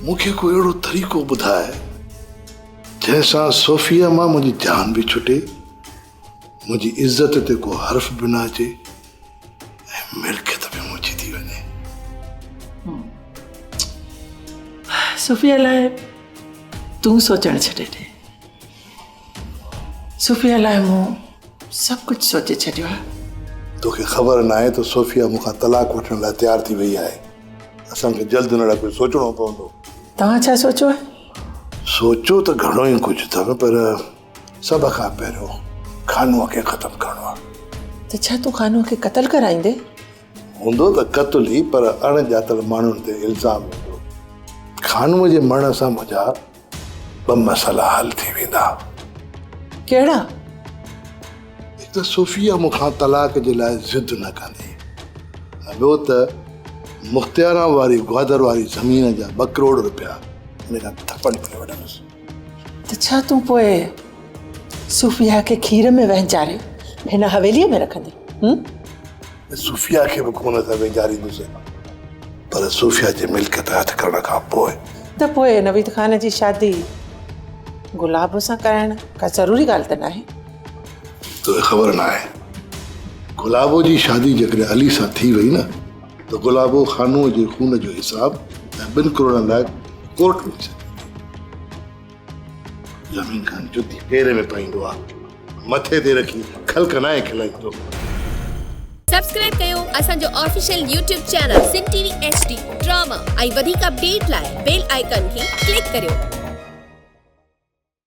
मूंखे को अहिड़ो तरीक़ो ॿुधाए जंहिंसां सोफिया मां मुंहिंजी जान बि छुटे, मुंहिंजी इज़त ते को हर्फ़ बि न अचे ऐं मिल्कियत बि मुंहिंजी थी वञे। सुफिया लाइ तूं सोचणु छॾे ॾे। सुफिया लाइ मूं सभु कुझु सोचे छॾियो आहे। तोखे ख़बर न आहे त सोफिया मूंखां तलाक वठण लाइ तयारु थी वई आहे। असांखे जल्द हुन लाइ कुझु सोचणो पवंदो। तव्हां छा सोचो आहे? सोचो त घणो ई कुझु अथव, पर सभ खां पहिरियों खानूअ खे ख़तमु करिणो आहे। त छा तूं खानूअ खे क़तल कराईंदे? हूंदो त क़तल ई, पर अणॼातल माण्हुनि ते इल्ज़ाम हूंदो। खानूअ जे मरण सां मुंहिंजा 2 मसइला हल थी वेंदा। कहिड़ा? हिकु त सोफिया मूंखां तलाक जे लाइ ज़िद न कंदी, ॿियो त मुख़्तियारा वारी ग्वादर वारी ज़मीन जा 2 करोड़ रुपया हिन खां थपनि करे वठंदुसि। त छा तूं पोइ सुफिया खे खीर में वहिंचारे हिन हवेलीअ में रखंदी? सूफिया खे बि कोन था वेचारींदुसि, पर सूफिया जे मिल्कियत हथ करण खां पोइ। त पोइ नवीद ख़ान जी शादी गुलाब सां कराइण का ज़रूरी ॻाल्हि त न आहे? तोखे ख़बर न आहे, गुलाबो जी शादी जेकॾहिं अली सां थी वई न, त गुलाबो खानूअ जे खून जो हिसाब ऐं 2 करोड़नि लाइ कोर्ट में छॾे। ज़मीन खान जुती पेर में पाईंदो आहे, मथे ते रखी खलकनाए खिलाईंदो। सब्सक्राइब कयो असांजो official YouTube channel Sindh TV HD drama ऐं वधीक अपडेट लाइ बेल आइकन खे क्लिक करियो।